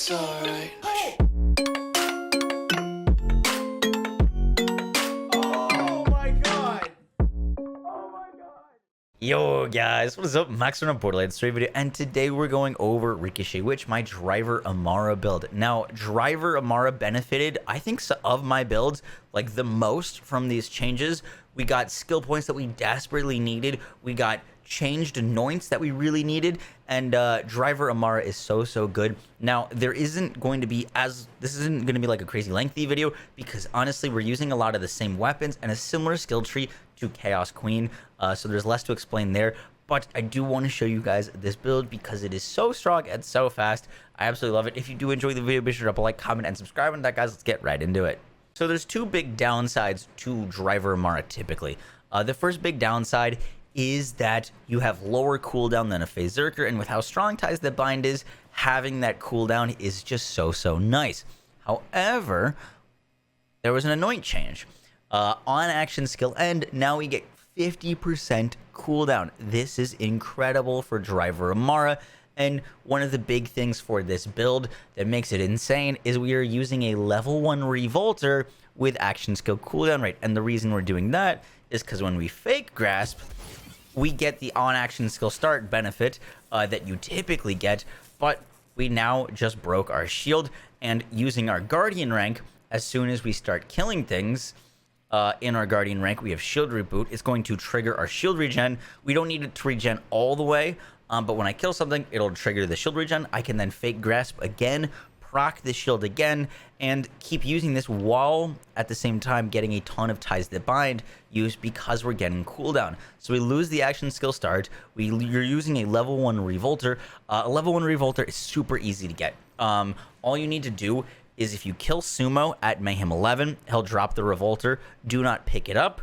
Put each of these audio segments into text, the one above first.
it's alright. Oh my god! Yo guys, what is up? Max on a Borderlands 3 video, and today we're going over Ricochet, which my driver Amara build. Now, driver Amara benefited, I think, of my builds like the most from these changes. We got skill points that we desperately needed. We got changed anoints that we really needed, and driver Amara is so good. Now, this isn't going to be like a crazy lengthy video, because honestly we're using a lot of the same weapons and a similar skill tree to Chaos Queen, so there's less to explain there. But I do want to show you guys this build because it is so strong and so fast. I absolutely love it. If you do enjoy the video, be sure to drop a like, comment, and subscribe. And that, guys, let's get right into it. So there's two big downsides to driver Amara typically. The first big downside is that you have lower cooldown than a Phase Zerker, and with how strong Ties That Bind is, having that cooldown is just so nice. However, there was an anoint change. On action skill end, now we get 50% cooldown. This is incredible for driver Amara, and one of the big things for this build that makes it insane is we are using a level 1 Revolter with action skill cooldown rate. And the reason we're doing that is because when we fake grasp, we get the on action skill start benefit that you typically get, but we now just broke our shield, and using our guardian rank, as soon as we start killing things in our guardian rank, we have shield reboot. It's going to trigger our shield regen. We don't need it to regen all the way, but when I kill something, it'll trigger the shield regen. I can then fake grasp again, proc the shield again, and keep using this while at the same time getting a ton of Ties That Bind used because we're getting cooldown. So we lose the action skill start. You're using a level 1 Revolter. A level 1 Revolter is super easy to get. All you need to do is, if you kill Sumo at Mayhem 11, he'll drop the Revolter. Do not pick it up.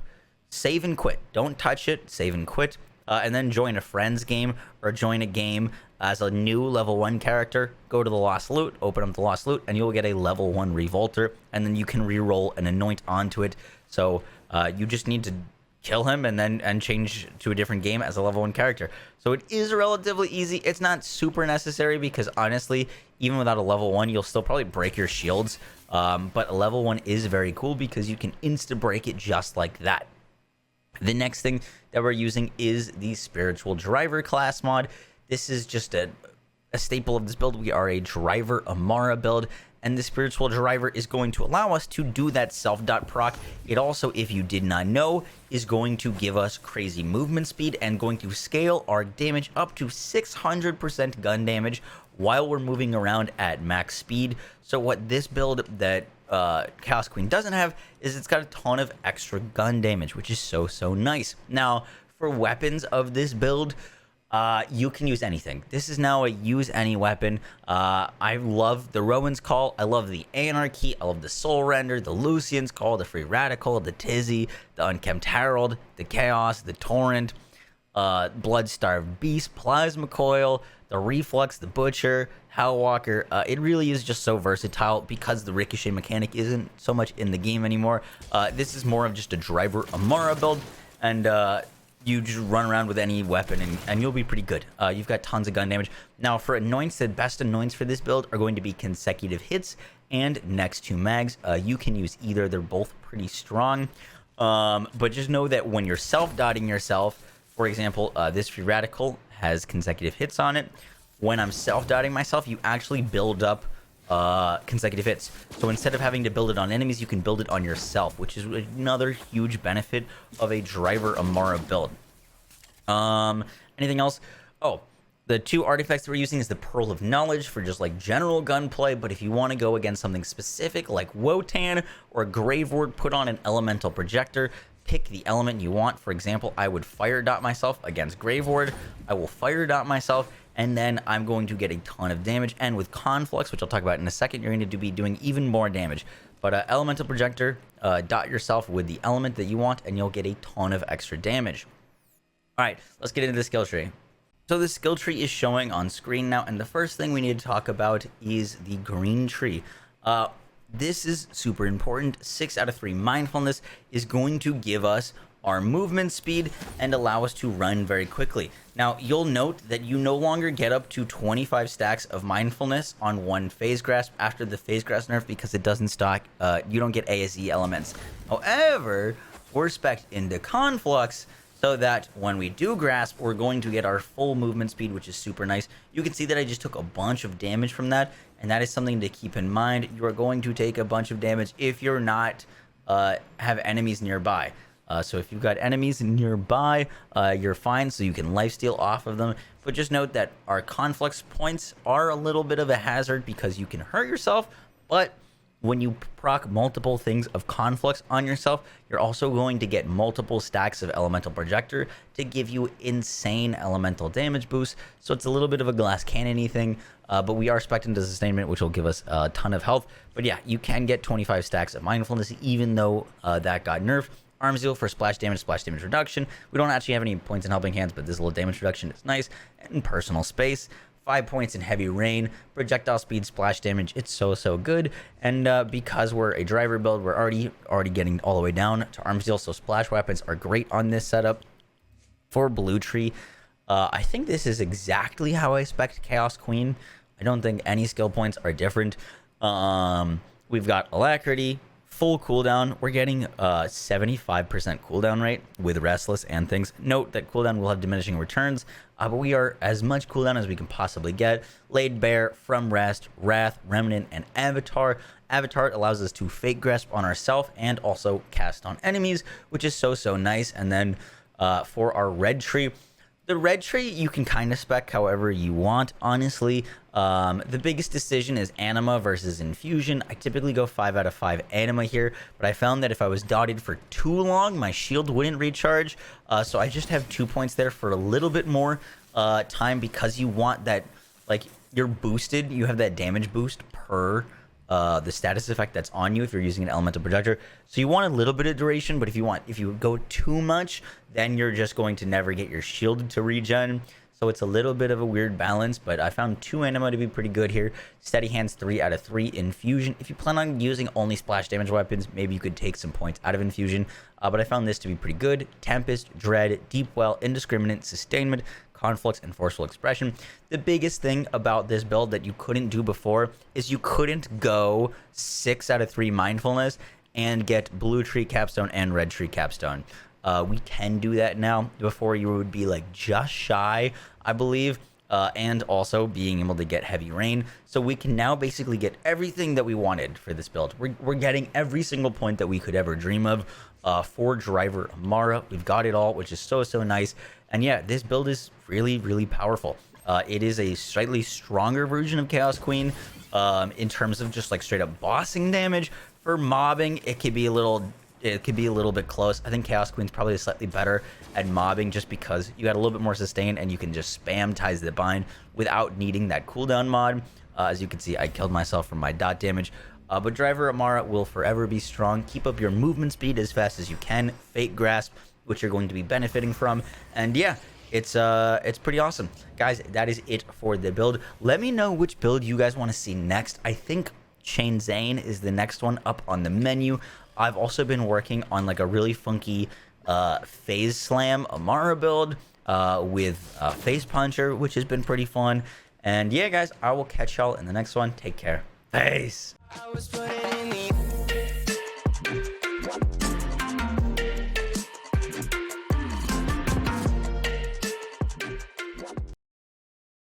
Save and quit. Don't touch it. Save and quit. And then join a friend's game, or join a game as a new level 1 character. Go to the Lost Loot, open up the Lost Loot, and you'll get a level 1 Revolter, and then you can reroll an anoint onto it. So you just need to kill him and change to a different game as a level 1 character. So it is relatively easy. It's not super necessary, because honestly, even without a level 1, you'll still probably break your shields. But a level 1 is very cool because you can insta break it just like that. The next thing that we're using is the Spiritual Driver class mod. This is just a staple of this build. We are a driver Amara build, and the Spiritual Driver is going to allow us to do that self-dot proc. It also, if you did not know, is going to give us crazy movement speed and going to scale our damage up to 600% gun damage while we're moving around at max speed. So what this build that Chaos Queen doesn't have is it's got a ton of extra gun damage, which is so nice. Now, for weapons of this build, you can use anything. This is now a use any weapon. I love the Rowan's Call. I love the Anarchy. I love the Soul Render, the Lucian's Call, the Free Radical, the Tizzy, the Unkempt Herald, the Chaos, the Torrent, Blood-Starved Beast, Plasma Coil, the Reflux, the Butcher, Hellwalker. It really is just so versatile because the Ricochet mechanic isn't so much in the game anymore. This is more of just a driver Amara build, and you just run around with any weapon and you'll be pretty good. You've got tons of gun damage. Now, for anoints, the best anoints for this build are going to be consecutive hits and next to mags. You can use either. They're both pretty strong. But just know that when you're self-dotting yourself, for example, this Free Radical has consecutive hits on it. When I'm self-dotting myself, you actually build up consecutive hits. So instead of having to build it on enemies, you can build it on yourself, which is another huge benefit of a driver Amara build. Anything else? Oh, the two artifacts that we're using is the Pearl of Knowledge for just like general gunplay, but if you want to go against something specific like Wotan or Grave Ward, put on an elemental projector. Pick the element you want. For example, I would fire dot myself against Grave Ward. I will fire dot myself, and then I'm going to get a ton of damage. And with Conflux, which I'll talk about in a second, you're going to be doing even more damage. But elemental projector, dot yourself with the element that you want, and you'll get a ton of extra damage. All right, let's get into the skill tree. So the skill tree is showing on screen now, and the first thing we need to talk about is the green tree. This is super important. 6 out of 3 mindfulness is going to give us our movement speed and allow us to run very quickly. Now, you'll note that you no longer get up to 25 stacks of mindfulness on one phase grasp after the phase grasp nerf because it doesn't stock, you don't get ASE elements. However, we're spec'd into Conflux so that when we do grasp, we're going to get our full movement speed, which is super nice. You can see that I just took a bunch of damage from that, and that is something to keep in mind. You are going to take a bunch of damage if you're not have enemies nearby. So if you've got enemies nearby, you're fine, so you can lifesteal off of them. But just note that our Conflux points are a little bit of a hazard because you can hurt yourself, but when you proc multiple things of Conflux on yourself, you're also going to get multiple stacks of Elemental Projector to give you insane elemental damage boost. So it's a little bit of a glass cannon-y thing, but we are spec'd into Sustainment, which will give us a ton of health. But yeah, you can get 25 stacks of Mindfulness, even though that got nerfed. Arm Zeal for splash damage reduction. We don't actually have any points in Helping Hands, but this little damage reduction is nice. And Personal Space. 5 points in Heavy Rain, projectile speed, splash damage. It's so good. And because we're a driver build, we're already getting all the way down to Arms Deal, so splash weapons are great on this setup. For Blue Tree, I think this is exactly how I spec Chaos Queen. I don't think any skill points are different. We've got Alacrity, full cooldown. We're getting 75% cooldown rate with Restless and things. Note that cooldown will have diminishing returns, but we are as much cooldown as we can possibly get. Laid Bare, From Rest, Wrath, Remnant, and Avatar. Avatar allows us to fake grasp on ourselves and also cast on enemies, which is so nice. And then for our Red Tree, the Red Tree you can kind of spec however you want, honestly. The biggest decision is Anima versus Infusion. I typically go 5 out of 5 Anima here, but I found that if I was dotted for too long, my shield wouldn't recharge. So I just have 2 points there for a little bit more time, because you want that, like, you're boosted. You have that damage boost per the status effect that's on you if you're using an Elemental Projector. So you want a little bit of duration, but if you go too much, then you're just going to never get your shield to regen. So it's a little bit of a weird balance, but I found 2 Anima to be pretty good here. Steady Hands 3 out of 3. Infusion, if you plan on using only splash damage weapons, maybe you could take some points out of Infusion, but I found this to be pretty good. Tempest, Dread, Deep Well, Indiscriminate, Sustainment, Conflux, and Forceful Expression. The biggest thing about this build that you couldn't do before is you couldn't go 6 out of 3 Mindfulness and get Blue Tree Capstone and Red Tree Capstone. We can do that now. Before, you would be like just shy, I believe, and also being able to get Heavy Rain. So we can now basically get everything that we wanted for this build. We're getting every single point that we could ever dream of. For Driver Amara, we've got it all, which is so nice. And yeah, this build is really powerful. It is a slightly stronger version of Chaos Queen in terms of just like straight up bossing damage. For mobbing, it could be a little bit close. I think Chaos Queen's probably slightly better at mobbing, just because you got a little bit more sustain and you can just spam Ties the Bind without needing that cooldown mod. As you can see, I killed myself from my dot damage. But Driver Amara will forever be strong. Keep up your movement speed as fast as you can. Fake Grasp, which you're going to be benefiting from. And yeah, it's pretty awesome. Guys, that is it for the build. Let me know which build you guys want to see next. I think Chain Zane is the next one up on the menu. I've also been working on like a really funky Phase Slam Amara build with Face Puncher, which has been pretty fun. And yeah, guys, I will catch y'all in the next one. Take care. Peace.